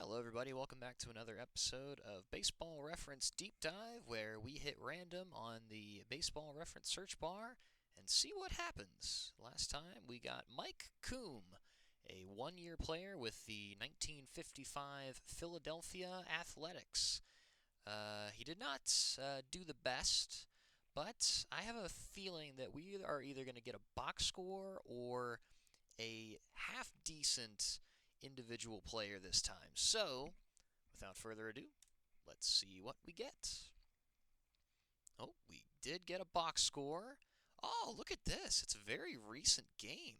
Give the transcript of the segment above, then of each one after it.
Hello everybody, welcome back to another episode of Baseball Reference Deep Dive, where we hit random on the Baseball Reference search bar and see what happens. Last time we got Mike Coombe, a one-year player with the 1955 Philadelphia Athletics. He did not do the best, but I have a feeling that we are either going to get a box score or a half-decent individual player this time. So, without further ado, let's see what we get. Oh, we did get a box score. Oh, look at this. It's a very recent game.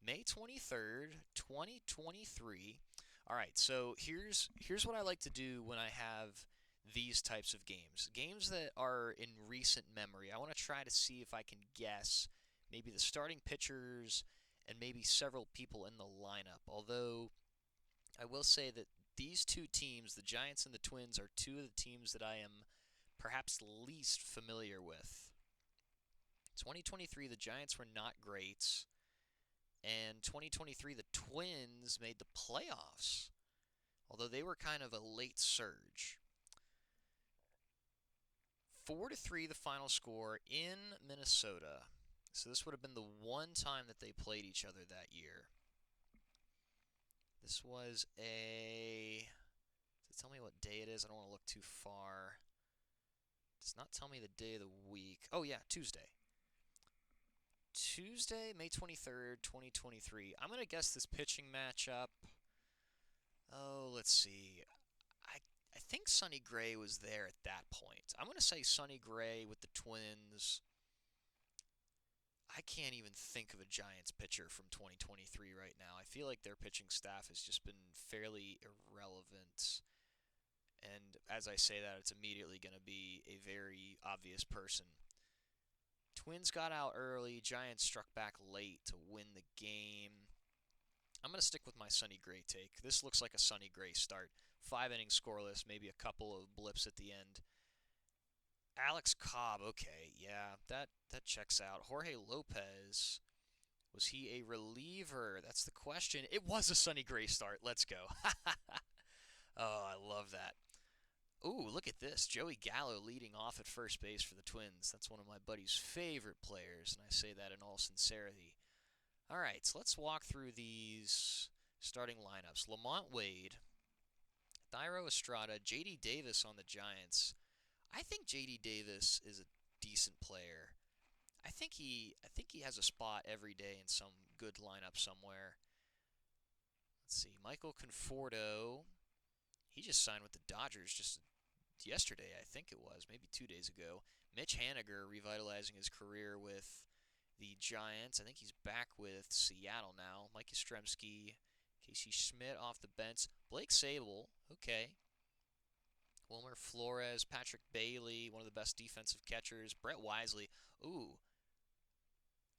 May 23rd, 2023. All right, so here's what I like to do when I have these types of games. Games that are in recent memory. I want to try to see if I can guess maybe the starting pitchers and maybe several people in the lineup. Although I will say that these two teams, the Giants and the Twins, are two of the teams that I am perhaps least familiar with. 2023, the Giants were not great, and 2023, the Twins made the playoffs, although they were kind of a late surge. 4-3 the final score in Minnesota. So this would have been the one time that they played each other that year. This was a... Does it tell me what day it is? I don't want to look too far. It does not tell me the day of the week. Oh, yeah, Tuesday. Tuesday, May 23rd, 2023. I'm going to guess this pitching matchup. Oh, let's see. I think Sonny Gray was there at that point. I'm going to say Sonny Gray with the Twins. I can't even think of a Giants pitcher from 2023 right now. I feel like their pitching staff has just been fairly irrelevant. And as I say that, it's immediately going to be a very obvious person. Twins got out early. Giants struck back late to win the game. I'm going to stick with my Sonny Gray take. This looks like a Sonny Gray start. 5 innings scoreless, maybe a couple of blips at the end. Alex Cobb, okay, yeah, that checks out. Jorge Lopez, was he a reliever? That's the question. It was a Sonny Gray start. Let's go. Oh, I love that. Ooh, look at this. Joey Gallo leading off at first base for the Twins. That's one of my buddy's favorite players, and I say that in all sincerity. All right, so let's walk through these starting lineups. Lamont Wade, Thairo Estrada, J.D. Davis on the Giants. I think J.D. Davis is a decent player. I think he has a spot every day in some good lineup somewhere. Let's see, Michael Conforto. He just signed with the Dodgers just yesterday, I think it was, maybe 2 days ago. Mitch Haniger revitalizing his career with the Giants. I think he's back with Seattle now. Mike Yastrzemski, Casey Schmidt off the bench. Blake Sabol, okay. Wilmer Flores, Patrick Bailey, one of the best defensive catchers. Brett Wisely. Ooh.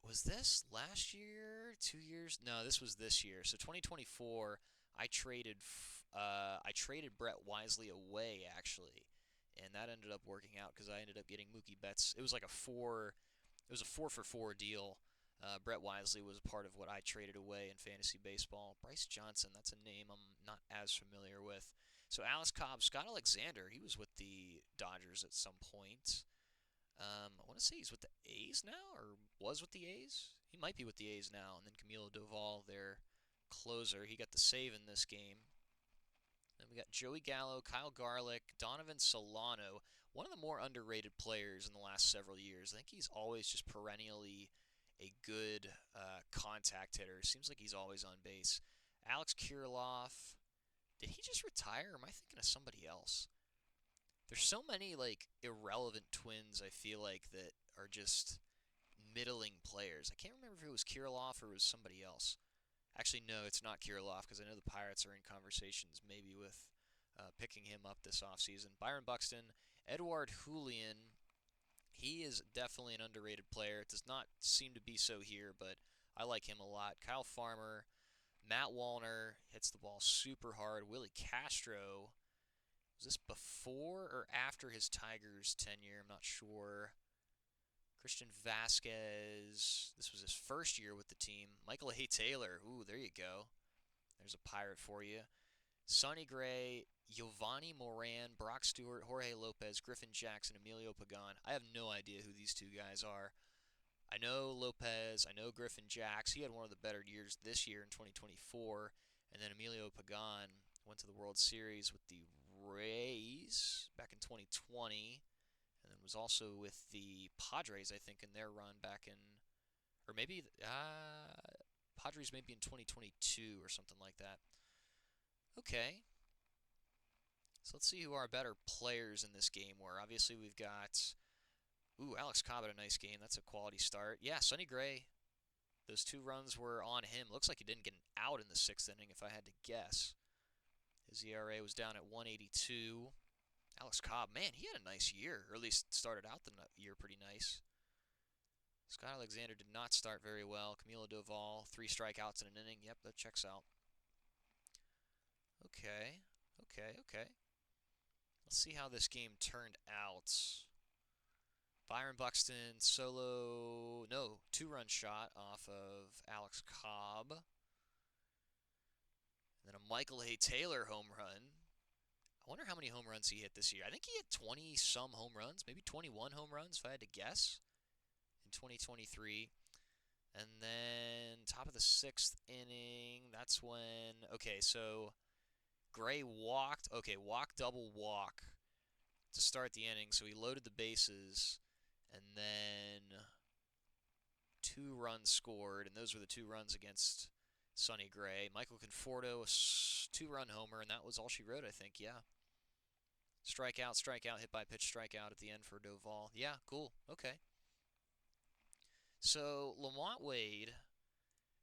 Was this last year? 2 years? No, this was this year. So 2024, I traded Brett Wisely away actually, and that ended up working out because I ended up getting Mookie Betts. It was like a 4-for-4 deal. Brett Wisely was part of what I traded away in fantasy baseball. Bryce Johnson, that's a name I'm not as familiar with. So Alex Cobb, Scott Alexander, he was with the Dodgers at some point. I want to say he's with the A's now, or was with the A's. He might be with the A's now. And then Camilo Doval, their closer, he got the save in this game. Then we got Joey Gallo, Kyle Garlick, Donovan Solano, one of the more underrated players in the last several years. I think he's always just perennially a good contact hitter. Seems like he's always on base. Alex Kirilloff, did he just retire, or am I thinking of somebody else? There's so many like irrelevant Twins, I feel like, that are just middling players. I can't remember if it was Kirilloff or it was somebody else. Actually, no, it's not Kirilloff because I know the Pirates are in conversations maybe with picking him up this offseason. Byron Buxton, Edouard Julian, he is definitely an underrated player. It does not seem to be so here, but I like him a lot. Kyle Farmer, Matt Wallner hits the ball super hard. Willie Castro, was this before or after his Tigers tenure? I'm not sure. Christian Vasquez, this was his first year with the team. Michael A. Taylor, ooh, there you go. There's a Pirate for you. Sonny Gray, Giovanni Moran, Brock Stewart, Jorge Lopez, Griffin Jackson, Emilio Pagan. I have no idea who these two guys are. I know Lopez, I know Griffin Jacks. He had one of the better years this year in 2024. And then Emilio Pagan went to the World Series with the Rays back in 2020. And then was also with the Padres, I think, in their run back in, or maybe, Padres maybe in 2022 or something like that. Okay, so let's see who our better players in this game were. Obviously, we've got, Alex Cobb had a nice game. That's a quality start. Yeah, Sonny Gray, those 2 runs were on him. Looks like he didn't get an out in the 6th inning, if I had to guess. His ERA was down at 182. Alex Cobb, man, he had a nice year, or at least started out the year pretty nice. Scott Alexander did not start very well. Camilo Doval, 3 strikeouts in an inning. Yep, that checks out. Okay. Let's see how this game turned out. Byron Buxton, solo, no, 2-run shot off of Alex Cobb. And then a Michael A. Taylor home run. I wonder how many home runs he hit this year. I think he hit 20-some home runs, maybe 21 home runs if I had to guess, in 2023. And then top of the 6th inning, that's when, okay, so Gray walked, double walk to start the inning, so he loaded the bases, and then 2 runs scored, and those were the 2 runs against Sonny Gray. Michael Conforto, a 2-run homer, and that was all she wrote, I think, yeah. Strikeout, hit by pitch, strikeout at the end for Doval. Yeah, cool, okay. So Lamont Wade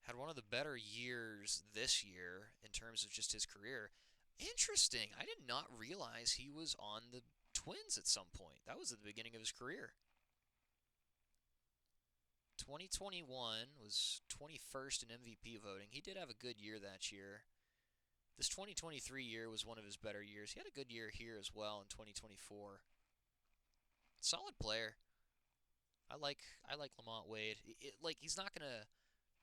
had one of the better years this year in terms of just his career. Interesting. I did not realize he was on the Twins at some point. That was at the beginning of his career. 2021 was 21st in MVP voting. He did have a good year that year. This 2023 year was one of his better years. He had a good year here as well in 2024. Solid player. I like Lamont Wade. He's not gonna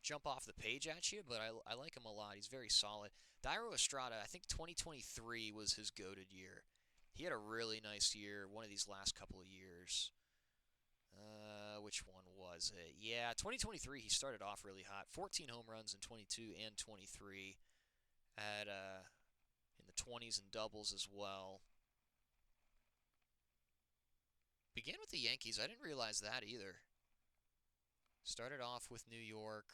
jump off the page at you, but I like him a lot. He's very solid. Dairo Estrada, I think 2023 was his goated year. He had a really nice year one of these last couple of years. Which one was it? Yeah, 2023 he started off really hot. 14 home runs in 22 and 23. Had in the 20s and doubles as well. Began with the Yankees. I didn't realize that either. Started off with New York.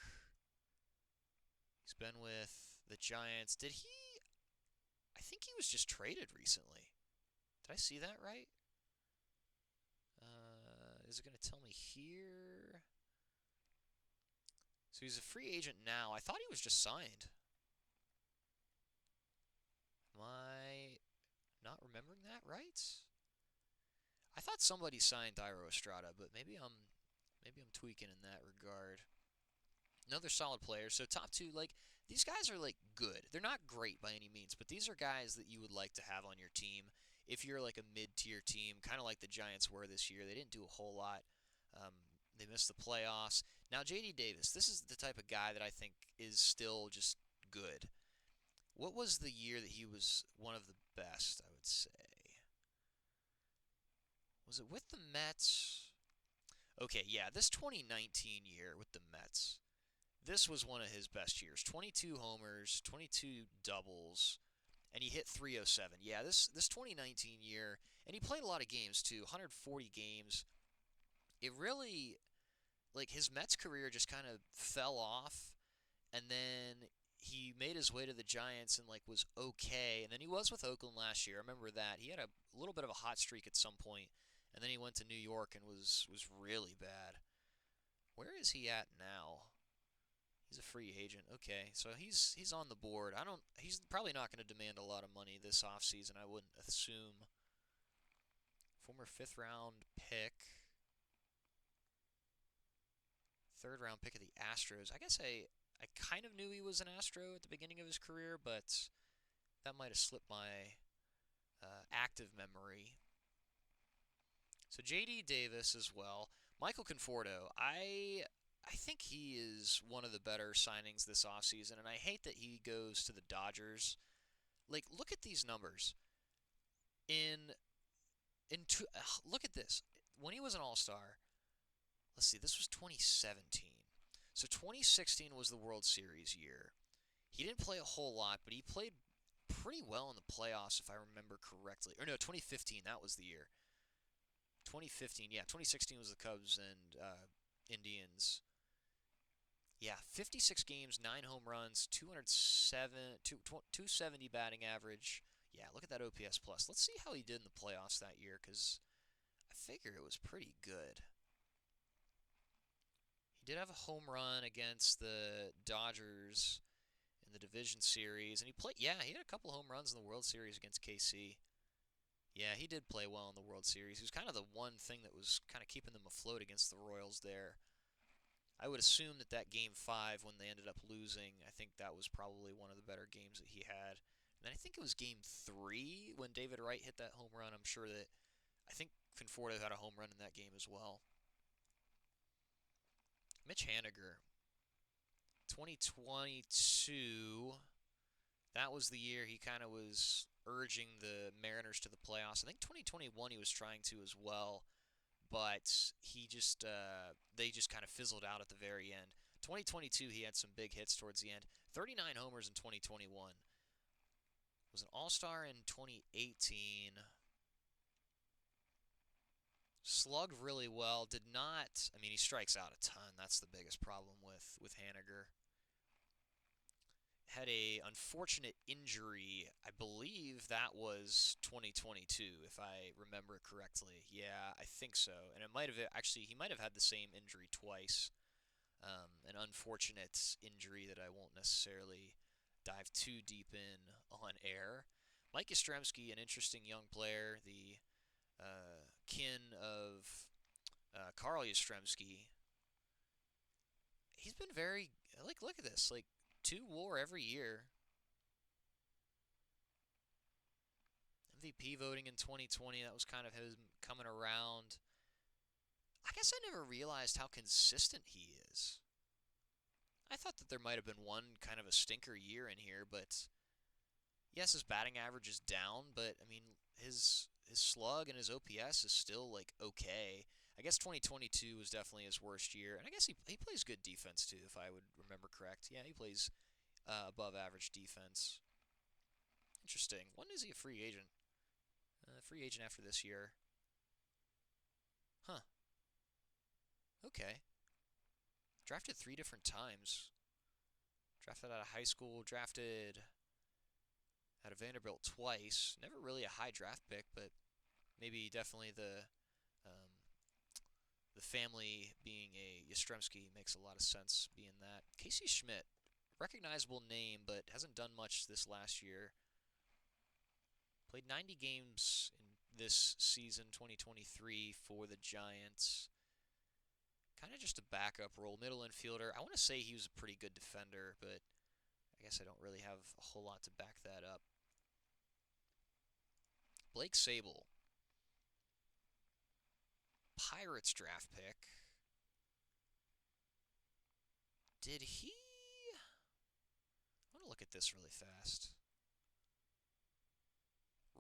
He's been with the Giants. I think he was just traded recently. Did I see that right? Is it going to tell me here? So he's a free agent now. I thought he was just signed. Am I not remembering that right? I thought somebody signed Dairo Estrada, but maybe I'm tweaking in that regard. Another solid player. So top 2, these guys are good. They're not great by any means, but these are guys that you would like to have on your team if you're like a mid-tier team, kind of like the Giants were this year. They didn't do a whole lot. They missed the playoffs. Now J.D. Davis, this is the type of guy that I think is still just good. What was the year that he was one of the best, I would say? Was it with the Mets? Okay, yeah, this 2019 year with the Mets. This was one of his best years. 22 homers, 22 doubles, and he hit 307. Yeah, this 2019 year, and he played a lot of games too, 140 games. It really, his Mets career just kind of fell off, and then he made his way to the Giants and was okay, and then he was with Oakland last year. I remember that. He had a little bit of a hot streak at some point, and then he went to New York and was really bad. Where is he at now? He's a free agent. Okay, so he's on the board. He's probably not going to demand a lot of money this offseason, I wouldn't assume. Former 5th round pick. 3rd round pick of the Astros. I guess I kind of knew he was an Astro at the beginning of his career, but that might have slipped my active memory. So J.D. Davis as well. Michael Conforto, I think he is one of the better signings this offseason, and I hate that he goes to the Dodgers. Like, look at these numbers. In look at this. When he was an All-Star, let's see, this was 2017. So 2016 was the World Series year. He didn't play a whole lot, but he played pretty well in the playoffs, if I remember correctly. Or no, 2015, that was the year. 2015, yeah, 2016 was the Cubs and Indians. Yeah, 56 games, 9 home runs, 270 batting average. Yeah, look at that OPS plus. Let's see how he did in the playoffs that year, because I figure it was pretty good. He did have a home run against the Dodgers in the division series, and he had a couple home runs in the World Series against KC. Yeah, he did play well in the World Series. He was kind of the one thing that was kind of keeping them afloat against the Royals there. I would assume that Game 5, when they ended up losing, I think that was probably one of the better games that he had. And then I think it was Game 3 when David Wright hit that home run. I'm sure that I think Conforto had a home run in that game as well. Mitch Haniger, 2022, that was the year he kind of was urging the Mariners to the playoffs. I think 2021 he was trying to as well, but they just kind of fizzled out at the very end. 2022 he had some big hits towards the end. 39 homers in 2021. Was an All-Star in 2018. Slugged really well. Did not. I mean, he strikes out a ton. That's the biggest problem with Haniger. Had a unfortunate injury. I believe that was 2022, if I remember correctly. Yeah, I think so. And it might have actually he might have had the same injury twice. An unfortunate injury that I won't necessarily dive too deep in on air. Mike Yastrzemski, an interesting young player, the kin of Carl Yastrzemski. He's been very look at this, like 2 WAR every year. MVP voting in 2020, that was kind of his coming around. I guess I never realized how consistent he is. I thought that there might have been one kind of a stinker year in here, but yes, his batting average is down, but I mean his slug and his OPS is still like okay. I guess 2022 was definitely his worst year, and I guess he plays good defense too, if I would remember correct. Yeah, he plays above average defense. Interesting. When is he a free agent? Free agent after this year. Huh. Okay. Drafted 3 different times. Drafted out of high school, drafted out of Vanderbilt twice. Never really a high draft pick, but maybe definitely the family being a Yastrzemski makes a lot of sense being that. Casey Schmidt, recognizable name, but hasn't done much this last year. Played 90 games in this season, 2023, for the Giants. Kind of just a backup role, middle infielder. I want to say he was a pretty good defender, but I guess I don't really have a whole lot to back that up. Blake Sable, Pirates draft pick. Did he... I want to look at this really fast.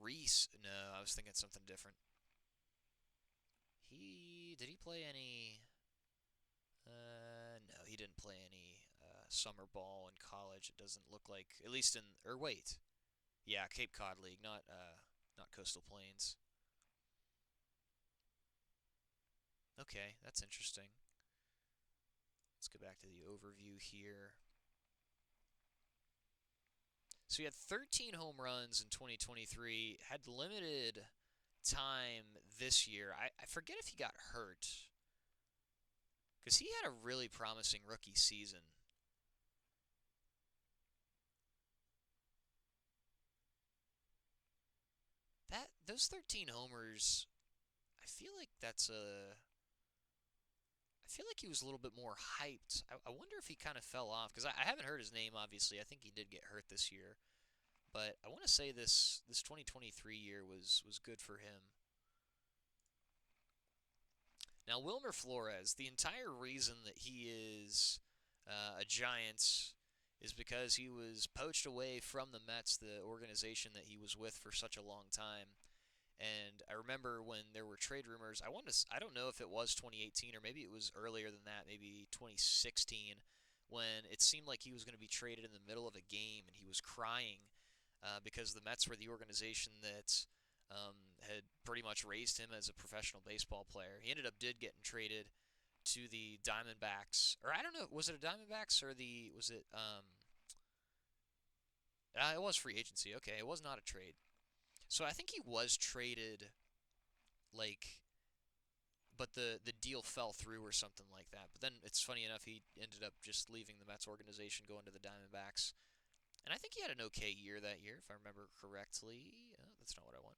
Reese. No, I was thinking something different. Did he play any... no, he didn't play any summer ball in college. It doesn't look like, at least in... Or wait. Yeah, Cape Cod League, not Coastal Plains. Okay, that's interesting. Let's go back to the overview here. So he had 13 home runs in 2023, had limited time this year. I forget if he got hurt, because he had a really promising rookie season. Those 13 homers, I feel like I feel like he was a little bit more hyped. I wonder if he kind of fell off, because I haven't heard his name, obviously. I think he did get hurt this year. But I want to say this 2023 year was good for him. Now, Wilmer Flores, the entire reason that he is a Giant is because he was poached away from the Mets, the organization that he was with for such a long time. And I remember when there were trade rumors. I don't know if it was 2018 or maybe it was earlier than that, maybe 2016, when it seemed like he was going to be traded in the middle of a game, and he was crying because the Mets were the organization that had pretty much raised him as a professional baseball player. He ended up getting traded to the Diamondbacks, or I don't know, was it a Diamondbacks or was it it was free agency. Okay, it was not a trade. So I think he was traded, like, but the deal fell through or something like that. But then it's funny enough, he ended up just leaving the Mets organization, going to the Diamondbacks, and I think he had an okay year that year, if I remember correctly. That's not what I want.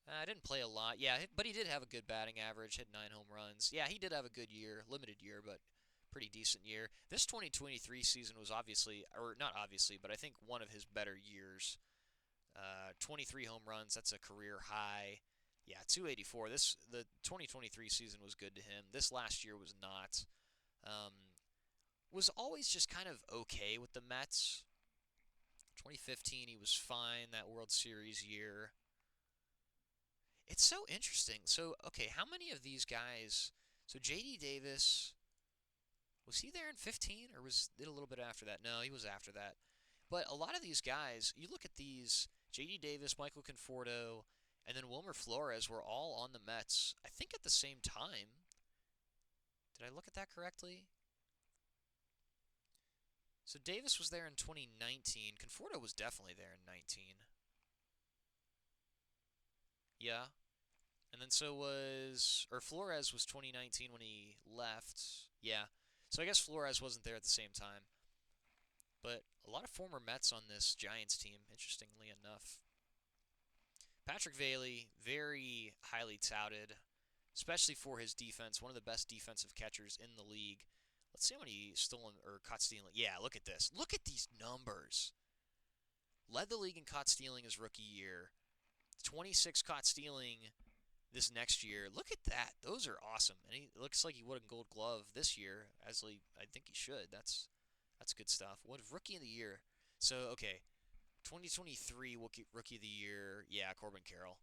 I didn't play a lot, yeah, but he did have a good batting average, hit 9 home runs. Yeah, he did have a good year, limited year, but pretty decent year. This 2023 season was obviously, or not obviously, but I think one of his better years. 23 home runs, that's a career high. Yeah, 284. The 2023 season was good to him. This last year was not. Um, was always just kind of okay with the Mets. 2015, he was fine that World Series year. It's so interesting. So, okay, how many of these guys? So, J.D. Davis, was he there in 15 or was it a little bit after that? No, he was after that. But a lot of these guys, you look at these, J.D. Davis, Michael Conforto, and then Wilmer Flores were all on the Mets, I think at the same time. Did I look at that correctly? So Davis was there in 2019. Conforto was definitely there in 19. Yeah. And then Flores was 2019 when he left. Yeah. So I guess Flores wasn't there at the same time. But a lot of former Mets on this Giants team, interestingly enough. Patrick Bailey, very highly touted, especially for his defense, one of the best defensive catchers in the league. Let's see how many stolen or caught stealing. Yeah, look at this. Look at these numbers. Led the league in caught stealing his rookie year. 26 caught stealing this next year. Look at that. Those are awesome. And he looks like he would a Gold Glove this year, as I think he should. That's good stuff. What rookie of the year? So okay, 2023 rookie of the year. Yeah, Corbin Carroll.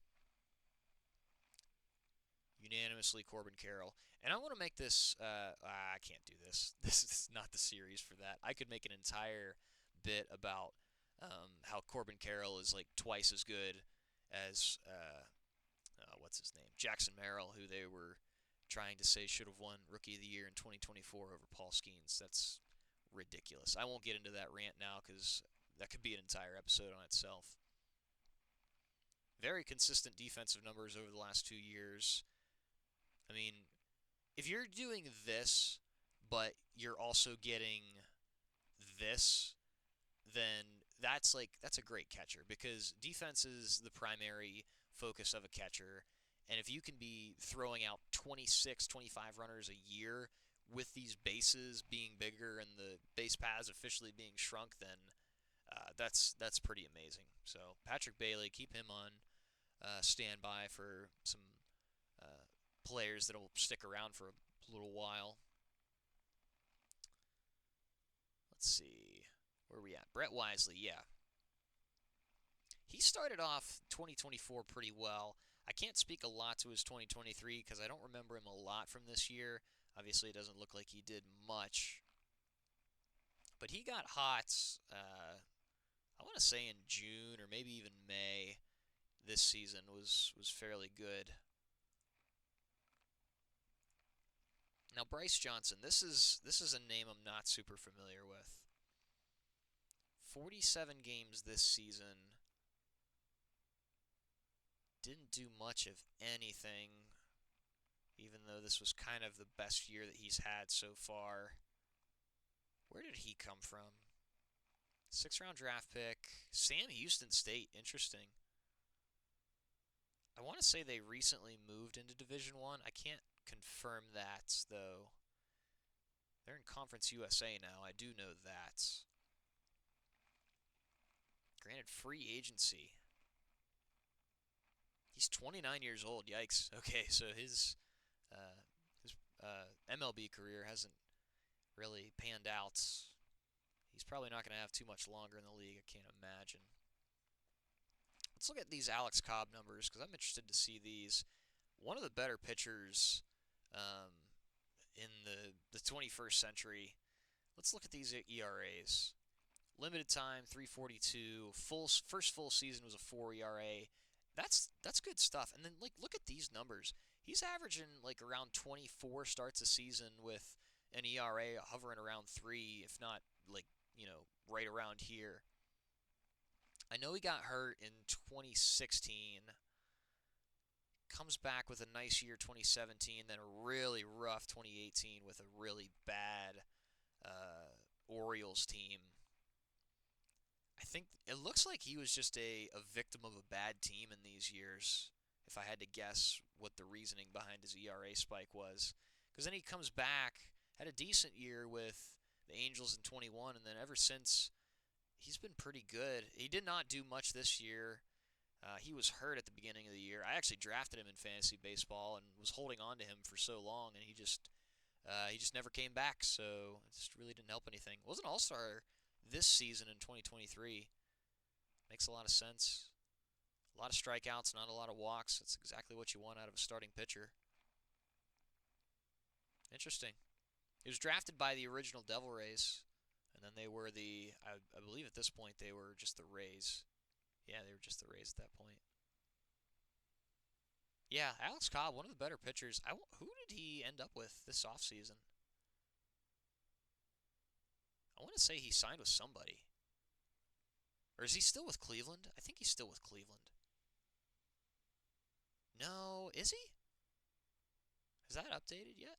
Unanimously Corbin Carroll. And I want to make this, I can't do this. This is not the series for that. I could make an entire bit about how Corbin Carroll is like twice as good as, what's his name? Jackson Merrill, who they were trying to say should have won Rookie of the Year in 2024 over Paul Skeens. That's ridiculous. I won't get into that rant now because that could be an entire episode on itself. Very consistent defensive numbers over the last 2 years. I mean, if you're doing this, but you're also getting this, then that's a great catcher because defense is the primary focus of a catcher. And if you can be throwing out 26, 25 runners a year with these bases being bigger and the base paths officially being shrunk, then that's pretty amazing. So Patrick Bailey, keep him on standby for some players that will stick around for a little while. Let's see. Where are we at? Brett Wisely, yeah. He started off 2024 pretty well. I can't speak a lot to his 2023 because I don't remember him a lot from this year. Obviously, it doesn't look like he did much. But he got hot, I want to say in June or maybe even May. This season was fairly good. Now Bryce Johnson, this is a name I'm not super familiar with. 47 games this season. Didn't do much of anything, even though this was kind of the best year that he's had so far. Where did he come from? 6th-round draft pick. Sam Houston State, interesting. I want to say they recently moved into Division I. I can't confirm that, though. They're in Conference USA now. I do know that. Granted free agency. He's 29 years old. Yikes. Okay, so his MLB career hasn't really panned out. He's probably not going to have too much longer in the league, I can't imagine. Let's look at these Alex Cobb numbers because I'm interested to see these. One of the better pitchers um, in the 21st century. Let's look at these ERAs. Limited time 3.42. First full season was a 4 ERA. That's good stuff. And then like look at these numbers. He's averaging like around 24 starts a season with an ERA hovering around 3, if not like, right around here. I know he got hurt in 2016. Comes back with a nice year 2017, then a really rough 2018 with a really bad Orioles team. I think it looks like he was just a victim of a bad team in these years, if I had to guess what the reasoning behind his ERA spike was. Because then he comes back, had a decent year with the Angels in 21, and then ever since, he's been pretty good. He did not do much this year. He was hurt at the beginning of the year. I actually drafted him in fantasy baseball and was holding on to him for so long, and he just never came back. So it just really didn't help anything. Wasn't an All-Star this season in 2023. Makes a lot of sense. A lot of strikeouts, not a lot of walks. That's exactly what you want out of a starting pitcher. Interesting. He was drafted by the original Devil Rays, and then they were I believe at this point they were just the Rays. Yeah, they were just the Rays at that point. Yeah, Alex Cobb, one of the better pitchers. Who did he end up with this offseason? I want to say he signed with somebody. Or is he still with Cleveland? I think he's still with Cleveland. No, is he? Is that updated yet?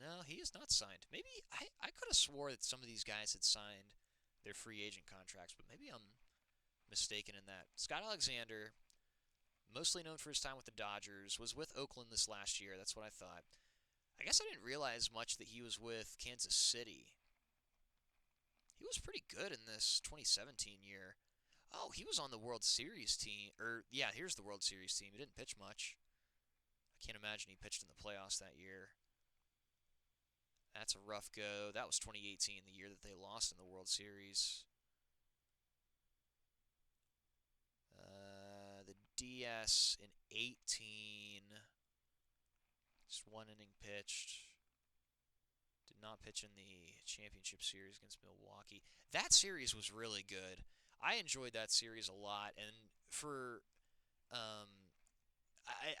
No, he is not signed. Maybe I could have swore that some of these guys had signed their free agent contracts, but maybe I'm mistaken in that. Scott Alexander, mostly known for his time with the Dodgers, was with Oakland this last year. That's what I thought. I guess I didn't realize much that he was with Kansas City. He was pretty good in this 2017 year. Oh, he was on the World Series team. Yeah, here's the World Series team. He didn't pitch much. I can't imagine he pitched in the playoffs that year. That's a rough go. That was 2018, the year that they lost in the World Series. The DS in 18. Just one inning pitched. Did not pitch in the championship series against Milwaukee. That series was really good. I enjoyed that series a lot, and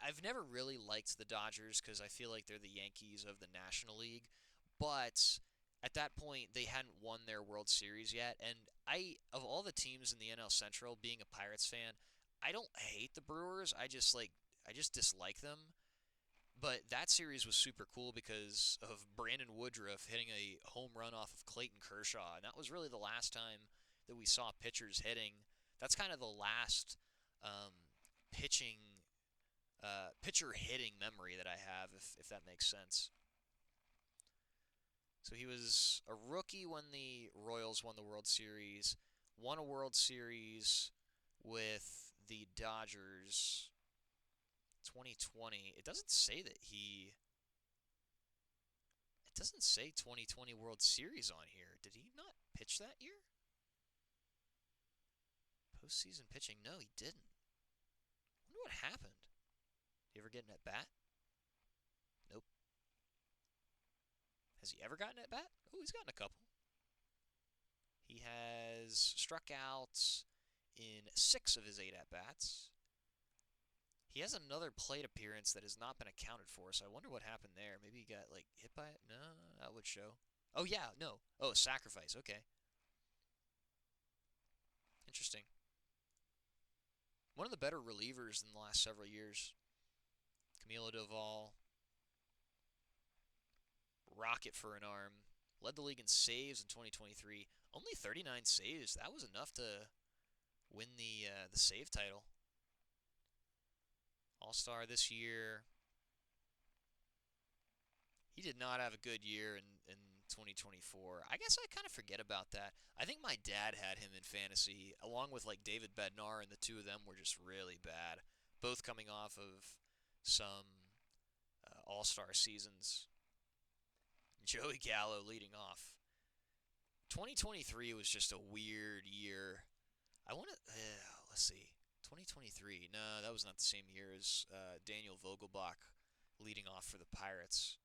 I've never really liked the Dodgers because I feel like they're the Yankees of the National League. But at that point, they hadn't won their World Series yet, and of all the teams in the NL Central, being a Pirates fan, I don't hate the Brewers. I just dislike them. But that series was super cool because of Brandon Woodruff hitting a home run off of Clayton Kershaw, and that was really the last time that we saw pitchers hitting. That's kind of the last pitcher hitting memory that I have, if that makes sense. So he was a rookie when the Royals won the World Series, won a World Series with the Dodgers 2020. It doesn't say 2020 World Series on here. Did he not pitch that year? Postseason pitching? No, he didn't. I wonder what happened. Did he ever get an at-bat? Nope. Has he ever gotten at bat? Oh, he's gotten a couple. He has struck out in 6 of his 8 at-bats. He has another plate appearance that has not been accounted for, so I wonder what happened there. Maybe he got, hit by it? No, that would show. Oh, yeah, no. Oh, a sacrifice. Okay. Interesting. One of the better relievers in the last several years. Camilo Doval. Rocket for an arm. Led the league in saves in 2023. Only 39 saves. That was enough to win the save title. All-Star this year. He did not have a good year in 2024. I guess I kind of forget about that. I think my dad had him in fantasy, along with David Bednar, and the two of them were just really bad. Both coming off of some All-Star seasons. Joey Gallo leading off. 2023 was just a weird year. I want to, let's see. 2023. No, that was not the same year as Daniel Vogelbach leading off for the Pirates.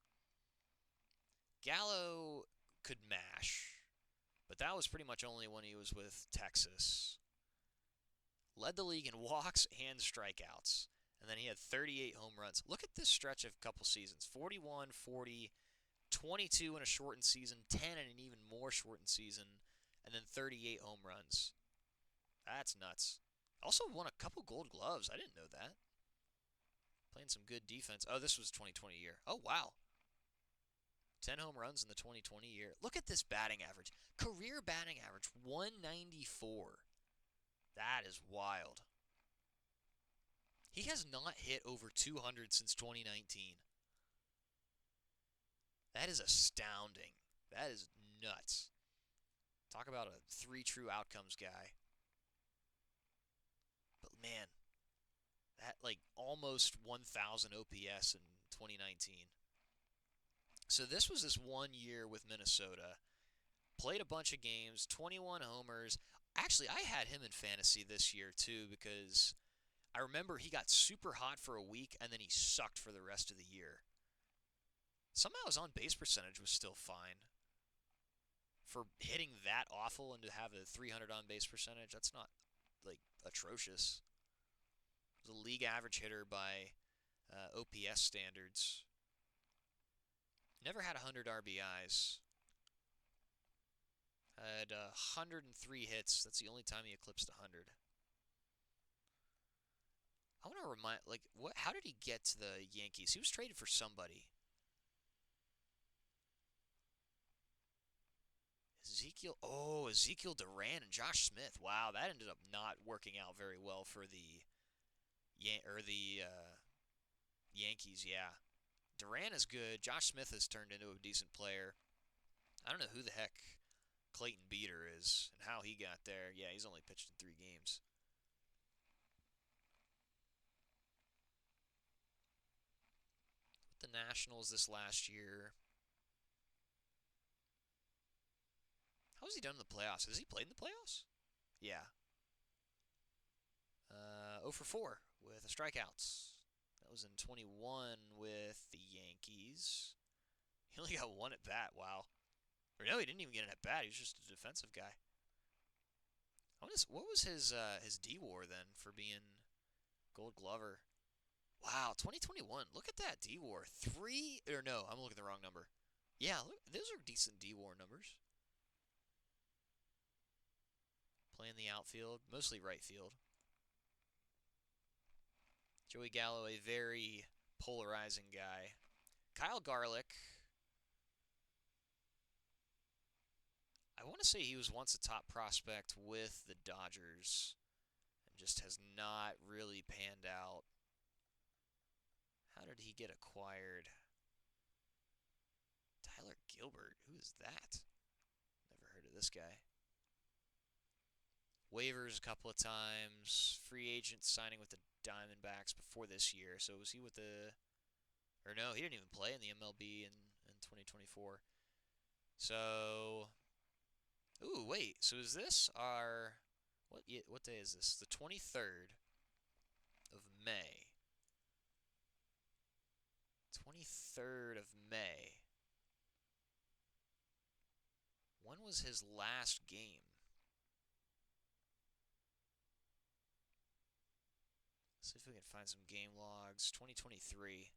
Gallo could mash, but that was pretty much only when he was with Texas. Led the league in walks and strikeouts, and then he had 38 home runs. Look at this stretch of a couple seasons. 41, 40, 22 in a shortened season, 10 in an even more shortened season, and then 38 home runs. That's nuts. Also won a couple gold gloves. I didn't know that. Playing some good defense. Oh, this was 2020 year. Oh, wow. 10 home runs in the 2020 year. Look at this batting average. Career batting average, 194. That is wild. He has not hit over 200 since 2019. That is astounding. That is nuts. Talk about a 3 true outcomes guy. But man, that like almost 1,000 OPS in 2019. So this was his 1 year with Minnesota. Played a bunch of games, 21 homers. Actually, I had him in fantasy this year too because I remember he got super hot for a week and then he sucked for the rest of the year. Somehow his on-base percentage was still fine. For hitting that awful and to have a 300 on-base percentage, that's not, like, atrocious. He was a league average hitter by OPS standards. Never had 100 RBIs. Had 103 hits. That's the only time he eclipsed 100. I want to remind, like, how did he get to the Yankees? He was traded for somebody. Ezekiel Duran and Josh Smith. Wow, that ended up not working out very well for the Yankees. Yeah, Duran is good. Josh Smith has turned into a decent player. I don't know who the heck Clayton Beater is and how he got there. Yeah, he's only pitched in 3 games. With the Nationals this last year. How has he done in the playoffs? Has he played in the playoffs? Yeah. 0 for 4 with a strikeouts. That was in 21 with the Yankees. He only got 1 at bat. Wow. Or no, he didn't even get an at bat. He was just a defensive guy. What was his D-WAR then for being Gold Glover? Wow, 2021. Look at that D-WAR. 3 or no, I'm looking at the wrong number. Yeah, look, those are decent D-WAR numbers. Playing the outfield, mostly right field. Joey Gallo, a very polarizing guy. Kyle Garlick. I want to say he was once a top prospect with the Dodgers and just has not really panned out. How did he get acquired? Tyler Gilbert. Who is that? Never heard of this guy. Waivers a couple of times. Free agent signing with the Diamondbacks before this year. So was he with the... Or no, he didn't even play in the MLB in 2024. So... Ooh, wait. So is this our... What day is this? The 23rd of May. 23rd of May. When was his last game? Let's see if we can find some game logs. 2023.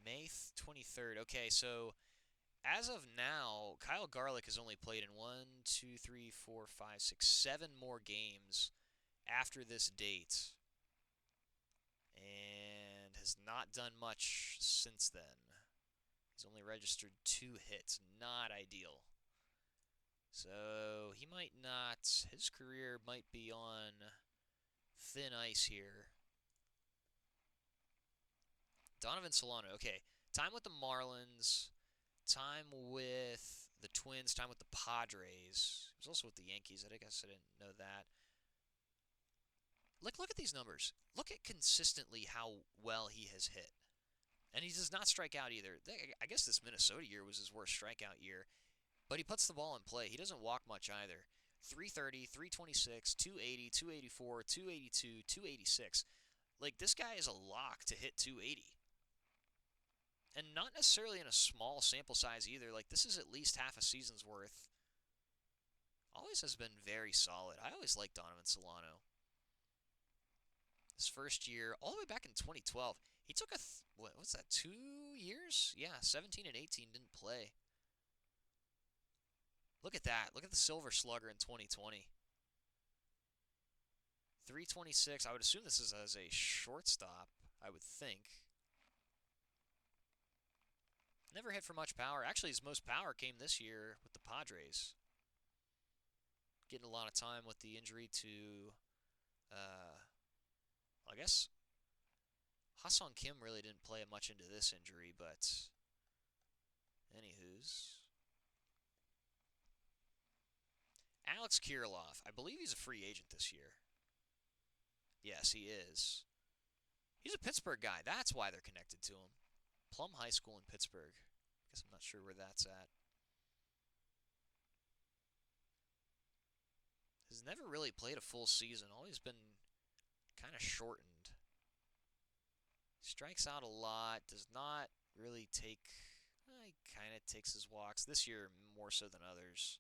May 23rd. Okay, so as of now, Kyle Garlick has only played in 1, 2, 3, 4, 5, 6, 7 more games after this date. And has not done much since then. He's only registered 2 hits. Not ideal. So he might not, his career might be on thin ice here. Donovan Solano, okay. Time with the Marlins, time with the Twins, time with the Padres. He was also with the Yankees. I guess I didn't know that. Look at these numbers. Look at consistently how well he has hit. And he does not strike out either. I guess this Minnesota year was his worst strikeout year. But he puts the ball in play. He doesn't walk much either. 330, 326, 280, 284, 282, 286. Like, this guy is a lock to hit 280. And not necessarily in a small sample size either. Like, this is at least half a season's worth. Always has been very solid. I always liked Donovan Solano. His first year, all the way back in 2012, he took what was that, 2 years? Yeah, 17 and 18 didn't play. Look at that. Look at the Silver Slugger in 2020. 326. I would assume this is as a shortstop, I would think. Never hit for much power. Actually, his most power came this year with the Padres. Getting a lot of time with the injury to, I guess, Ha-Seong Kim really didn't play much into this injury, but anywho's. Alex Kirilloff. I believe he's a free agent this year. Yes, he is. He's a Pittsburgh guy. That's why they're connected to him. Plum High School in Pittsburgh. I guess I'm not sure where that's at. Has never really played a full season. Always been kind of shortened. Strikes out a lot. Does not really take... He kind of takes his walks. This year, more so than others.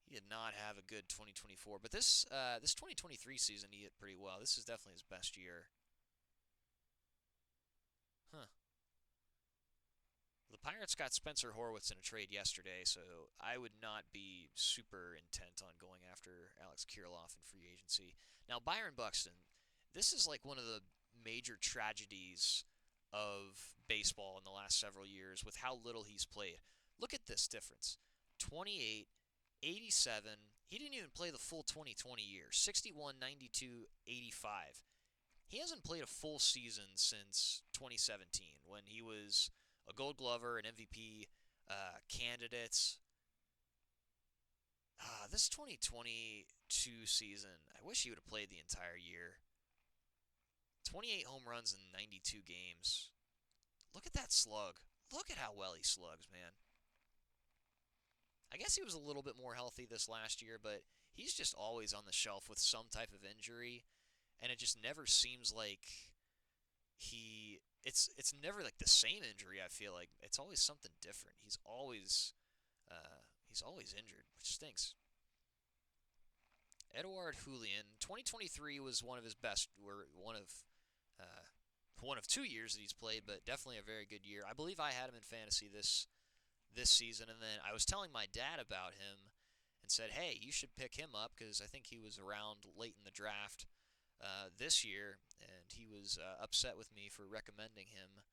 He did not have a good 2024. But this 2023 season, he hit pretty well. This is definitely his best year. Huh. The Pirates got Spencer Horwitz in a trade yesterday, so I would not be super intent on going after Alex Kirilloff in free agency. Now, Byron Buxton, this is like one of the major tragedies of baseball in the last several years with how little he's played. Look at this difference. 28, 87. He didn't even play the full 2020 year. 61, 92, 85. He hasn't played a full season since 2017 when he was a Gold Glover, an MVP candidate. This 2022 season, I wish he would have played the entire year. 28 home runs in 92 games. Look at that slug. Look at how well he slugs, man. I guess he was a little bit more healthy this last year, but he's just always on the shelf with some type of injury, and it just never seems like it's never like the same injury. I feel like it's always something different. He's always injured, which stinks. Edouard Julien, 2023 was one of his best, or one of 2 years that he's played, but definitely a very good year. I believe I had him in fantasy this season, and then I was telling my dad about him and said, hey, you should pick him up because I think he was around late in the draft this year, and he was upset with me for recommending him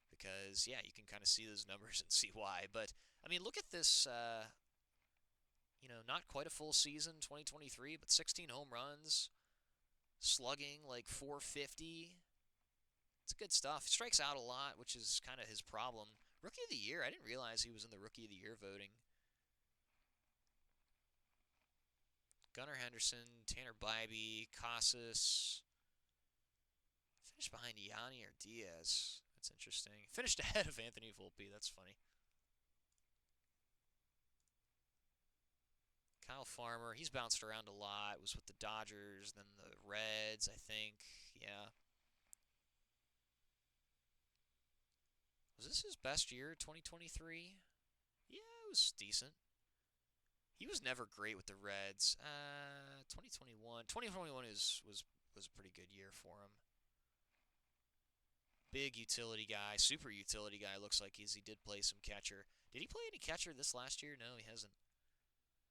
because, yeah, you can kind of see those numbers and see why. But, I mean, look at this, not quite a full season, 2023, but 16 home runs, slugging like 450. It's good stuff. He strikes out a lot, which is kind of his problem. Rookie of the Year, I didn't realize he was in the Rookie of the Year voting. Gunnar Henderson, Tanner Bybee, Casas. Finished behind Yanni or Diaz. That's interesting. Finished ahead of Anthony Volpe. That's funny. Kyle Farmer, he's bounced around a lot. Was with the Dodgers, then the Reds, I think. Yeah. Was this his best year, 2023? Yeah, it was decent. He was never great with the Reds. 2021 was a pretty good year for him. Big utility guy, super utility guy. Looks like he did play some catcher. Did he play any catcher this last year? No, he hasn't.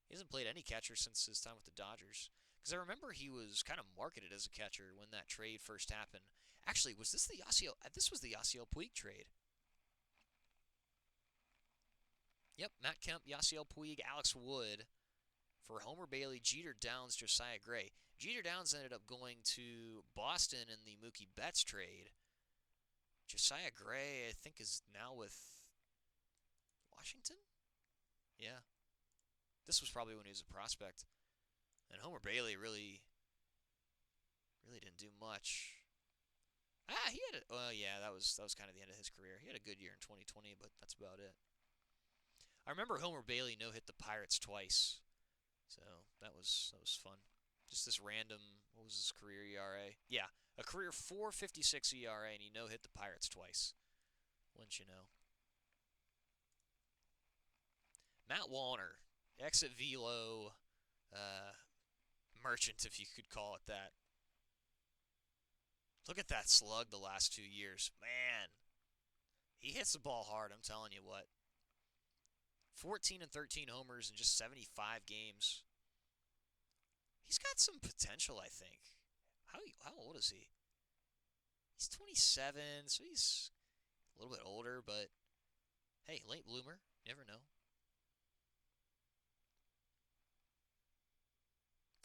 He hasn't played any catcher since his time with the Dodgers. Because I remember he was kind of marketed as a catcher when that trade first happened. Actually, was this the Yasiel? This was the Yasiel Puig trade. Yep, Matt Kemp, Yasiel Puig, Alex Wood for Homer Bailey, Jeter Downs, Josiah Gray. Jeter Downs ended up going to Boston in the Mookie Betts trade. Josiah Gray, I think, is now with Washington? Yeah. This was probably when he was a prospect. And Homer Bailey really didn't do much. He had a, yeah, that was kind of the end of his career. He had a good year in 2020, but that's about it. I remember Homer Bailey no hit the Pirates twice, so that was fun. Just this random, what was his career ERA? Yeah, a career 4.56 ERA, and he no hit the Pirates twice. Wouldn't you know? Matt Wallner, exit velo uh, merchant, if you could call it that. Look at that slug the last 2 years, man. He hits the ball hard. I'm telling you what. 14 and 13 homers in just 75 games. He's got some potential, I think. How old is he? He's 27, so he's a little bit older, but hey, late bloomer. Never know.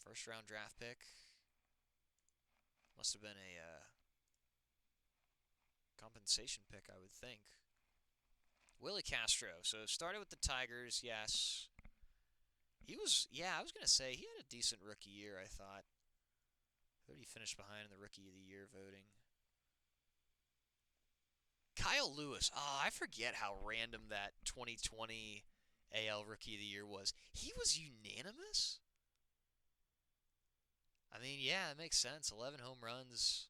First round draft pick. Must have been a compensation pick, I would think. Willie Castro. So started with the Tigers, yes. He was, yeah, I was going to say, he had a decent rookie year, I thought. Who did he finish behind in the Rookie of the Year voting? Kyle Lewis. Oh, I forget how random that 2020 AL Rookie of the Year was. He was unanimous? I mean, yeah, it makes sense. 11 home runs.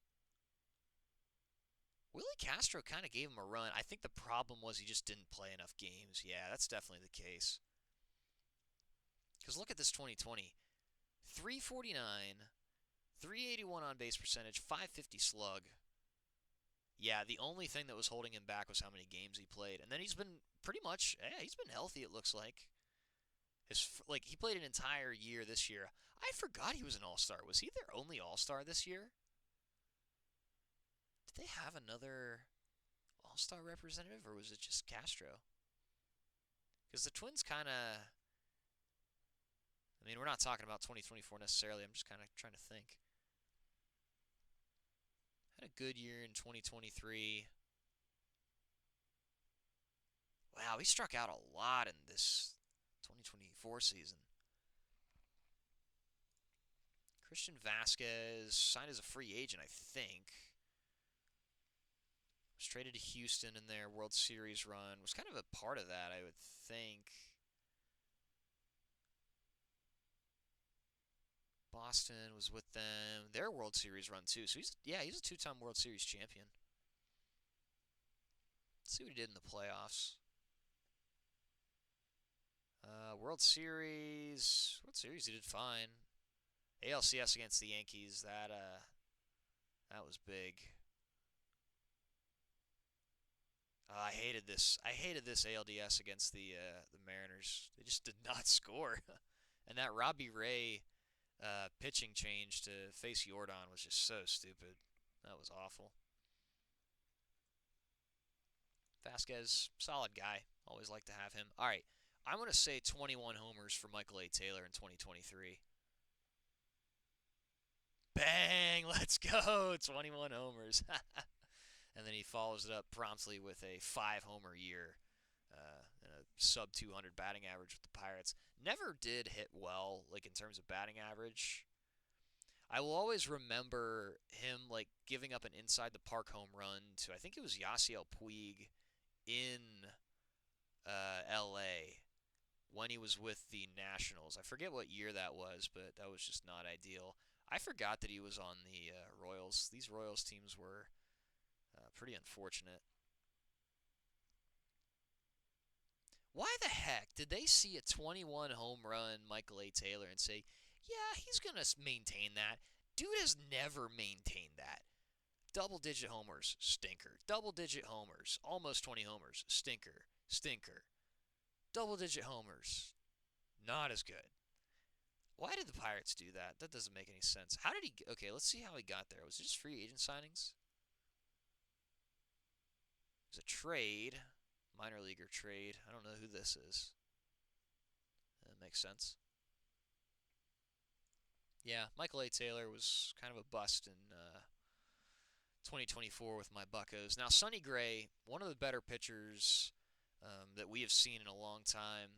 Willie Castro kind of gave him a run. I think the problem was he just didn't play enough games. Yeah, that's definitely the case. Because look at this 2020. 349, 381 on base percentage, 550 slug. Yeah, the only thing that was holding him back was how many games he played. And then he's been pretty much, yeah, he's been healthy, it looks like. He played an entire year this year. I forgot he was an all-star. Was he their only all-star this year? Did they have another all-star representative, or was it just Castro? Because the Twins kind of, I mean, we're not talking about 2024 necessarily. I'm just kind of trying to think. Had a good year in 2023. Wow, he struck out a lot in this 2024 season. Christian Vasquez signed as a free agent, I think. Was traded to Houston in their World Series run. Was kind of a part of that, I would think. Boston was with them. Their World Series run too. So he's a two-time World Series champion. Let's see what he did in the playoffs. World Series he did fine. ALCS against the Yankees, that was big. I hated this. I hated this ALDS against the Mariners. They just did not score, and that Robbie Ray pitching change to face Jordan was just so stupid. That was awful. Vasquez, solid guy. Always like to have him. All right, I'm going to say 21 homers for Michael A. Taylor in 2023. Bang! Let's go! 21 homers. And then he follows it up promptly with a 5-homer year and a sub 200 batting average with the Pirates. Never did hit well, like in terms of batting average. I will always remember him like giving up an inside the park home run to I think it was Yasiel Puig in L.A. when he was with the Nationals. I forget what year that was, but that was just not ideal. I forgot that he was on the Royals. These Royals teams were pretty unfortunate. Why the heck did they see a 21 home run Michael A. Taylor and say, yeah, he's going to maintain that? Dude has never maintained that. Double-digit homers, stinker. Double-digit homers, almost 20 homers, stinker, stinker. Double-digit homers, not as good. Why did the Pirates do that? That doesn't make any sense. How did he... Okay, let's see how he got there. Was it just free agent signings? It was a trade. Minor leaguer trade. I don't know who this is. That makes sense. Yeah, Michael A. Taylor was kind of a bust in 2024 with my Buccos. Now, Sonny Gray, one of the better pitchers that we have seen in a long time.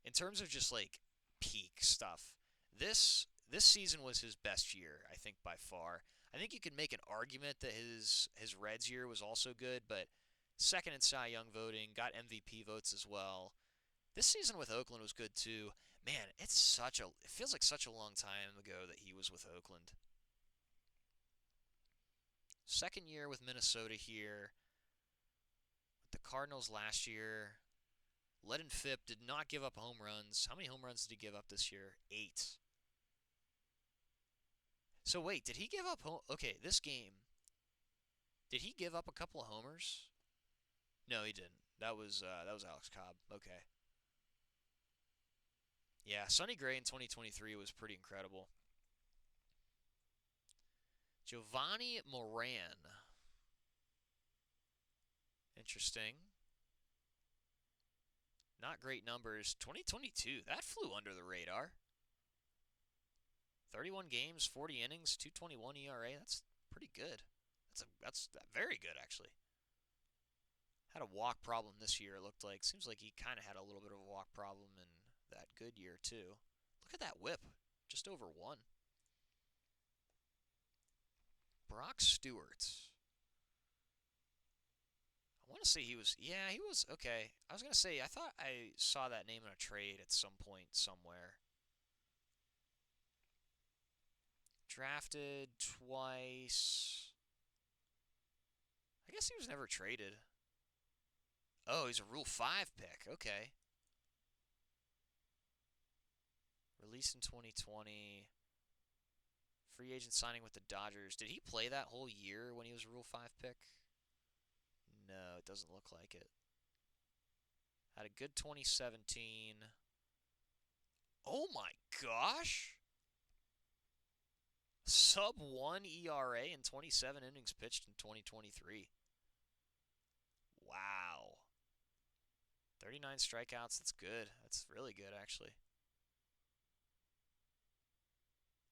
In terms of just like peak stuff, this season was his best year, I think, by far. I think you could make an argument that his Reds year was also good, but second in Cy Young voting, got MVP votes as well. This season with Oakland was good too. Man, it feels like such a long time ago that he was with Oakland. Second year with Minnesota here. With the Cardinals last year, led in FIP, did not give up home runs. How many home runs did he give up this year? 8. So wait, did he give up Okay, this game. Did he give up a couple of homers? No, he didn't. That was Alex Cobb. Okay. Yeah, Sonny Gray in 2023 was pretty incredible. Giovanni Moran. Interesting. Not great numbers. 2022, that flew under the radar. 31 games, 40 innings, 2.21 ERA. That's pretty good. That's very good actually. Had a walk problem this year, it looked like. Seems like he kind of had a little bit of a walk problem in that good year too. Look at that whip. Just over 1. Brock Stewart. I want to say he was, yeah, he was, okay. I was going to say, I thought I saw that name in a trade at some point somewhere. Drafted twice. I guess he was never traded. Oh, he's a Rule 5 pick. Okay. Released in 2020. Free agent signing with the Dodgers. Did he play that whole year when he was a Rule 5 pick? No, it doesn't look like it. Had a good 2017. Oh my gosh! Sub 1 ERA in 27 innings pitched in 2023. Wow. 39 strikeouts. That's good. That's really good, actually.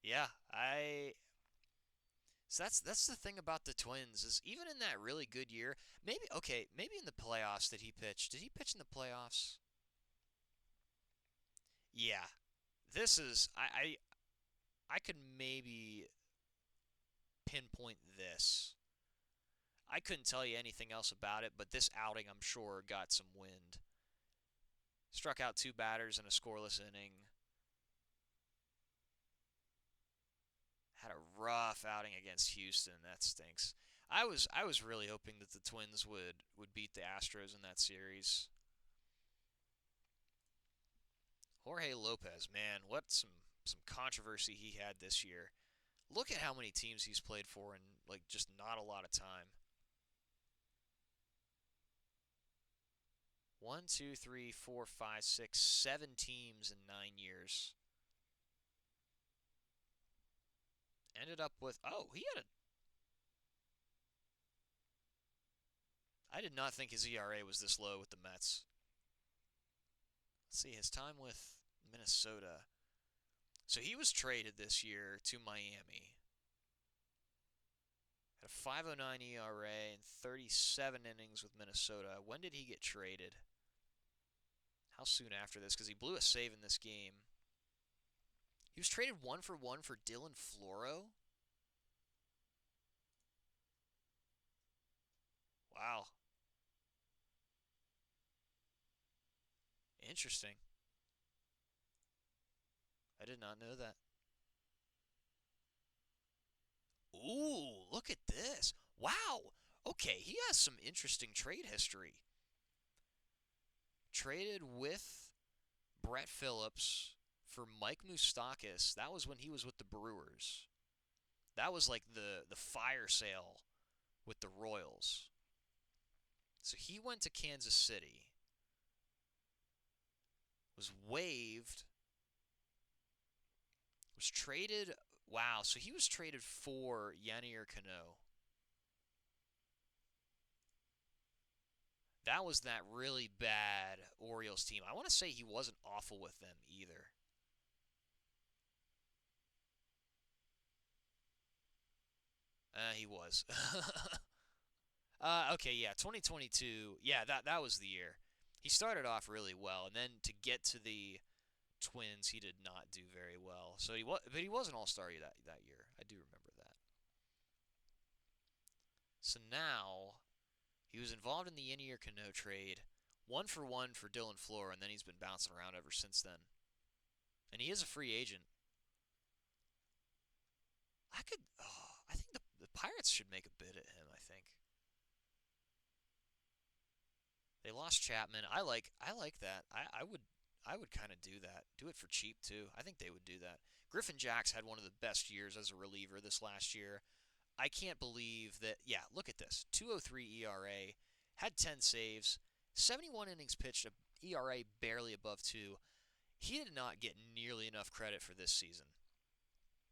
Yeah, So that's the thing about the Twins is even in that really good year, maybe in the playoffs did he pitch? Did he pitch in the playoffs? Yeah. This is I could maybe pinpoint this. I couldn't tell you anything else about it, but this outing I'm sure got some wind. Struck out 2 batters in a scoreless inning. Had a rough outing against Houston. That stinks. I was really hoping that the Twins would beat the Astros in that series. Jorge Lopez, man, what some controversy he had this year. Look at how many teams he's played for in like just not a lot of time. 1, 2, 3, 4, 5, 6, 7 teams in 9 years. Ended up with he had a. I did not think his ERA was this low with the Mets. Let's see his time with Minnesota. So he was traded this year to Miami. Had a 5.09 ERA and 37 innings with Minnesota. When did he get traded? How soon after this? Because he blew a save in this game. He was traded 1-for-1 for Dylan Floro. Wow. Interesting. I did not know that. Ooh, look at this. Wow. Okay, he has some interesting trade history. Traded with Brett Phillips for Mike Moustakas. That was when he was with the Brewers. That was like the fire sale with the Royals. So he went to Kansas City. Was waived. Was traded. Wow, so he was traded for Yanier Cano. That was that really bad Orioles team. I want to say he wasn't awful with them either. He was. Okay, yeah, 2022. Yeah, that was the year. He started off really well, and then to get to the Twins, he did not do very well. So but he was an All-Star that year. I do remember that. So now he was involved in the in-ear Cano trade, 1-for-1 for Dylan Fleur, and then he's been bouncing around ever since then. And he is a free agent. I think the Pirates should make a bid at him, I think. They lost Chapman. I like that. I would kind of do that. Do it for cheap too. I think they would do that. Griffin Jacks had one of the best years as a reliever this last year. I can't believe that. Yeah, look at this. 2.03 ERA, had 10 saves, 71 innings pitched, a ERA barely above 2. He did not get nearly enough credit for this season.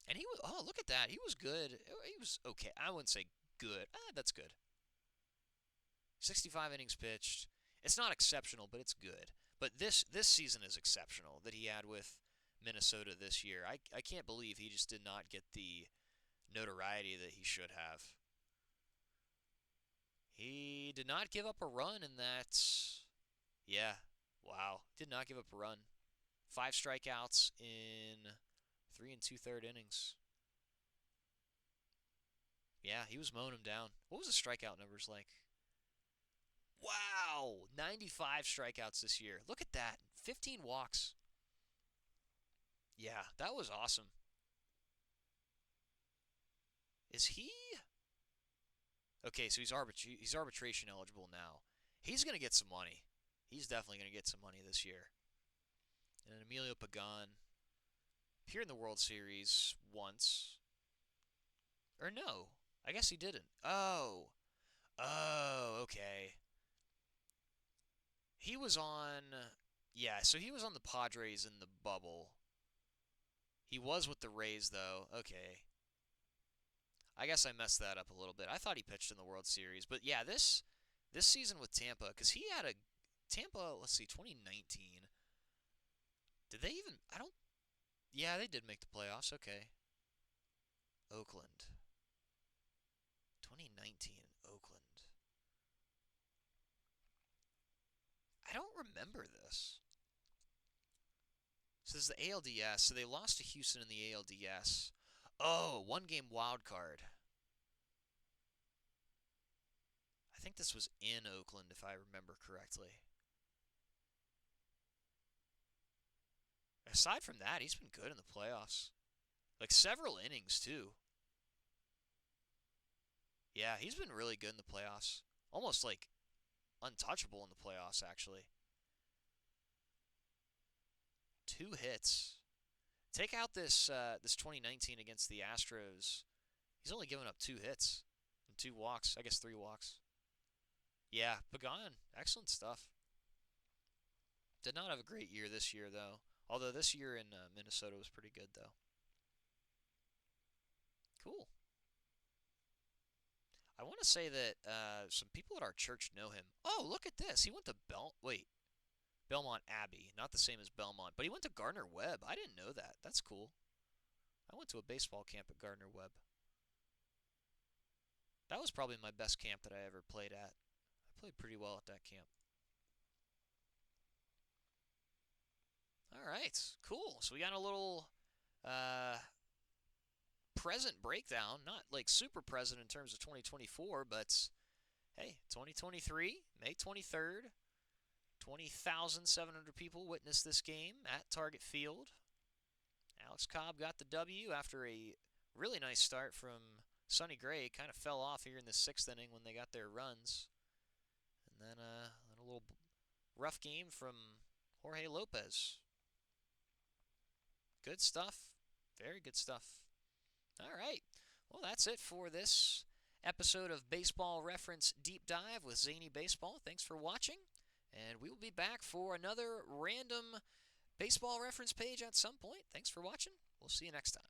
And he was, oh, look at that. He was good. He was okay. I wouldn't say good. That's good. 65 innings pitched. It's not exceptional, but it's good. But this season is exceptional that he had with Minnesota this year. I can't believe he just did not get the notoriety that he should have. He did not give up a run in that. Yeah, wow. Did not give up a run. 5 strikeouts in 3 2/3 innings. Yeah, he was mowing him down. What was the strikeout numbers like? Wow, 95 strikeouts this year. Look at that. 15 walks. Yeah, that was awesome. Is he? Okay, so he's arbitration eligible now. He's going to get some money. He's definitely going to get some money this year. And Emilio Pagan appeared in the World Series once. Or no, I guess he didn't. Oh, okay. He was on, yeah, so he was on the Padres in the bubble. He was with the Rays, though. Okay. I guess I messed that up a little bit. I thought he pitched in the World Series. But yeah, this season with Tampa, because he had a Tampa, let's see, 2019. Did they even, I don't, yeah, they did make the playoffs. Okay. Oakland. 2019 Oakland. I don't remember this. So this is the ALDS. So they lost to Houston in the ALDS. Oh, 1-game wild card. I think this was in Oakland, if I remember correctly. Aside from that, he's been good in the playoffs. Like several innings, too. Yeah, he's been really good in the playoffs. Almost like untouchable in the playoffs, actually. 2 hits. Take out this 2019 against the Astros. He's only given up 2 hits and 2 walks. I guess 3 walks. Yeah, Pagan, excellent stuff. Did not have a great year this year, though. Although this year in Minnesota was pretty good, though. Cool. I want to say that some people at our church know him. Oh, look at this. He went to Belmont Abbey. Not the same as Belmont, but he went to Gardner Webb. I didn't know that. That's cool. I went to a baseball camp at Gardner Webb. That was probably my best camp that I ever played at. I played pretty well at that camp. All right, cool. So we got a little present breakdown. Not like super present in terms of 2024, but hey, 2023, May 23rd, 20,700 people witnessed this game at Target Field. Alex Cobb got the W after a really nice start from Sonny Gray. Kind of fell off here in the 6th inning when they got their runs. And then a little rough game from Jorge Lopez. Good stuff. Very good stuff. All right. Well, that's it for this episode of Baseball Reference Deep Dive with Zany Baseball. Thanks for watching. And we will be back for another random baseball reference page at some point. Thanks for watching. We'll see you next time.